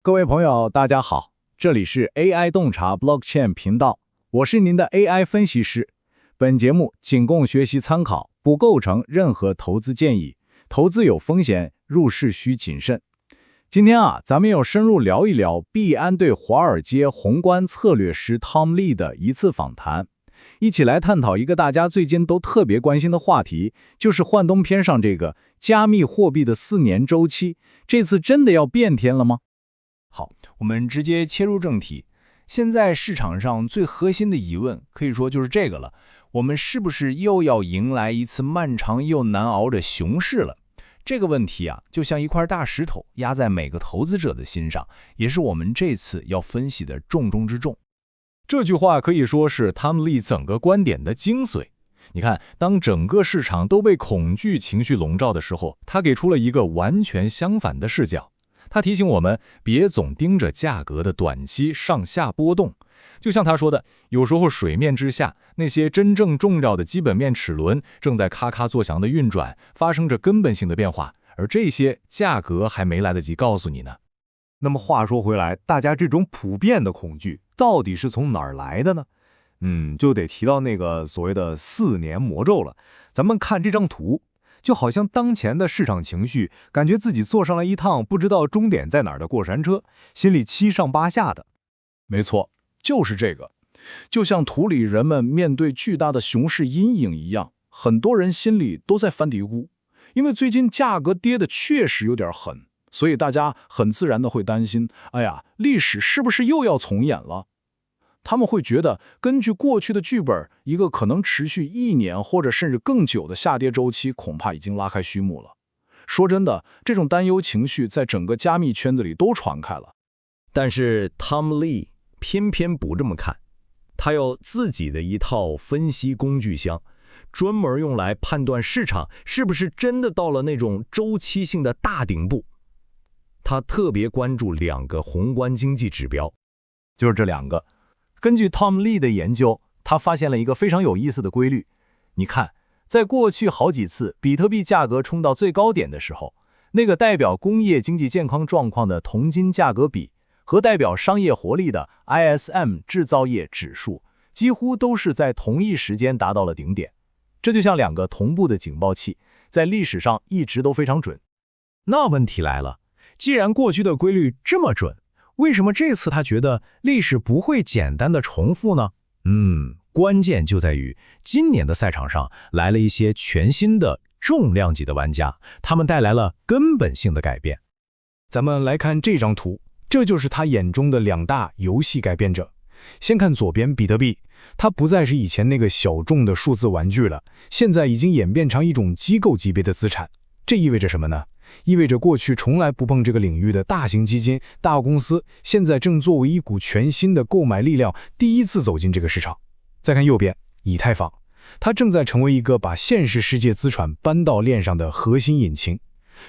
各位朋友，大家好，这里是 AI 洞察 Blockchain 频道，我是您的 AI 分析师。本节目仅供学习参考，不构成任何投资建议，投资有风险，入市需谨慎。今天咱们要深入聊一聊币安对华尔街宏观策略师 Tom Lee 的一次访谈，一起来探讨一个大家最近都特别关心的话题，就是幻灯片上这个加密货币的4年周期，这次真的要变天了吗？好，我们直接切入正题。现在市场上最核心的疑问，可以说就是这个了：我们是不是又要迎来一次漫长又难熬的熊市了？这个问题就像一块大石头压在每个投资者的心上，也是我们这次要分析的重中之重。这句话可以说是Tom Lee整个观点的精髓。你看，当整个市场都被恐惧情绪笼罩的时候，他给出了一个完全相反的视角。他提醒我们别总盯着价格的短期上下波动，就像他说的，有时候水面之下那些真正重要的基本面齿轮正在咔咔作响的运转，发生着根本性的变化，而这些价格还没来得及告诉你呢。那么话说回来，大家这种普遍的恐惧到底是从哪儿来的呢？就得提到那个所谓的4年魔咒了。咱们看这张图，就好像当前的市场情绪，感觉自己坐上了一趟不知道终点在哪儿的过山车，心里七上八下的。没错，就是这个。就像图里人们面对巨大的熊市阴影一样，很多人心里都在翻嘀咕。因为最近价格跌的确实有点狠，所以大家很自然的会担心，历史是不是又要重演了？他们会觉得，根据过去的剧本，一个可能持续1年或者甚至更久的下跌周期，恐怕已经拉开序幕了。说真的，这种担忧情绪在整个加密圈子里都传开了。但是 Tom Lee 偏偏不这么看，他有自己的一套分析工具箱，专门用来判断市场是不是真的到了那种周期性的大顶部。他特别关注2个宏观经济指标，就是这2个。根据 Tom Lee 的研究，他发现了一个非常有意思的规律。你看，在过去好几次比特币价格冲到最高点的时候，那个代表工业经济健康状况的铜金价格比和代表商业活力的 ISM 制造业指数几乎都是在同一时间达到了顶点。这就像2个同步的警报器，在历史上一直都非常准。那问题来了，既然过去的规律这么准，为什么这次他觉得历史不会简单的重复呢？关键就在于今年的赛场上来了一些全新的重量级的玩家，他们带来了根本性的改变。咱们来看这张图，这就是他眼中的2大游戏改变者。先看左边比特币，它不再是以前那个小众的数字玩具了，现在已经演变成一种机构级别的资产。这意味着什么呢？意味着过去从来不碰这个领域的大型基金、大公司，现在正作为一股全新的购买力量，第一次走进这个市场。再看右边，以太坊，它正在成为一个把现实世界资产搬到链上的核心引擎。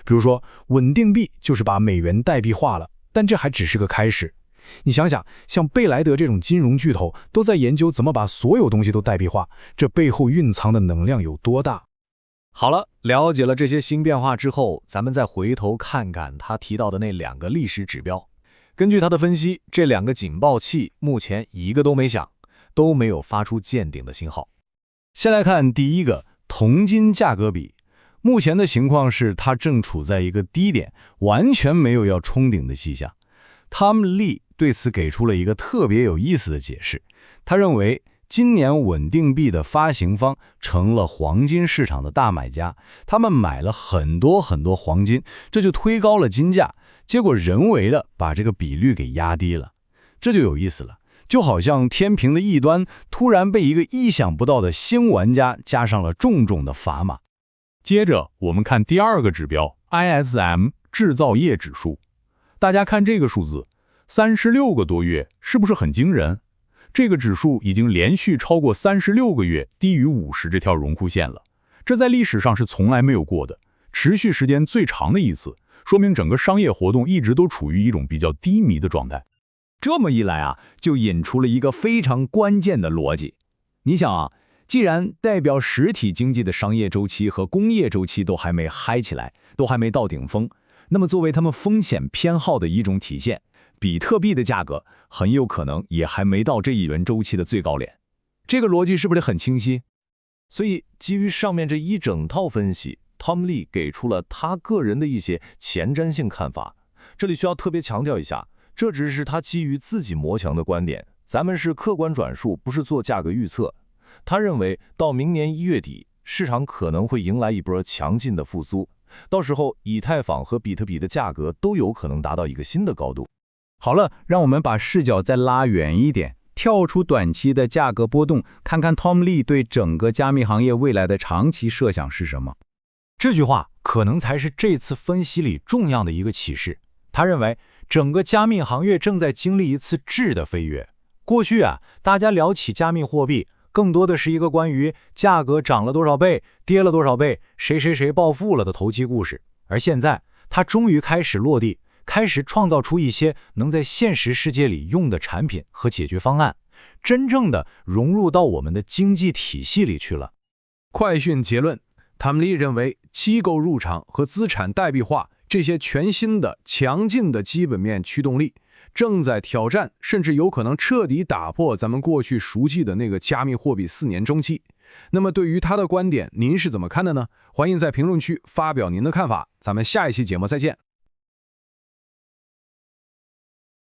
比如说，稳定币就是把美元代币化了，但这还只是个开始。你想想，像贝莱德这种金融巨头都在研究怎么把所有东西都代币化，这背后蕴藏的能量有多大？好了，了解了这些新变化之后，咱们再回头看看他提到的那2个历史指标。根据他的分析，这2个警报器目前一个都没响，都没有发出见顶的信号。先来看第一个，铜金价格比。目前的情况是它正处在一个低点，完全没有要冲顶的迹象。Tom Lee 对此给出了一个特别有意思的解释，他认为今年稳定币的发行方成了黄金市场的大买家，他们买了很多黄金，这就推高了金价，结果人为的把这个比率给压低了。这就有意思了，就好像天平的一端突然被一个意想不到的新玩家加上了重重的砝码。接着我们看第2个指标 ISM 制造业指数，大家看这个数字，36个多月，是不是很惊人？这个指数已经连续超过36个月低于50这条荣枯线了，这在历史上是从来没有过的，持续时间最长的一次，说明整个商业活动一直都处于一种比较低迷的状态。这么一来就引出了一个非常关键的逻辑。你想既然代表实体经济的商业周期和工业周期都还没嗨起来，都还没到顶峰，那么作为他们风险偏好的一种体现，比特币的价格很有可能也还没到这一轮周期的最高点。这个逻辑是不是很清晰？所以，基于上面这一整套分析，Tom Lee 给出了他个人的一些前瞻性看法。这里需要特别强调一下，这只是他基于自己模型的观点，咱们是客观转述，不是做价格预测。他认为到明年1月底，市场可能会迎来一波强劲的复苏，到时候以太坊和比特币的价格都有可能达到一个新的高度。好了，让我们把视角再拉远一点，跳出短期的价格波动，看看 Tom Lee 对整个加密行业未来的长期设想是什么。这句话可能才是这次分析里重要的一个启示。他认为整个加密行业正在经历一次质的飞跃。过去大家聊起加密货币，更多的是一个关于价格涨了多少倍、跌了多少倍、谁暴富了的投机故事。而现在，它终于开始落地，开始创造出一些能在现实世界里用的产品和解决方案，真正的融入到我们的经济体系里去了。快讯结论，Tom Lee认为机构入场和资产代币化这些全新的、强劲的基本面驱动力，正在挑战，甚至有可能彻底打破咱们过去熟悉的那个加密货币4年中期。那么对于他的观点，您是怎么看的呢？欢迎在评论区发表您的看法，咱们下一期节目再见。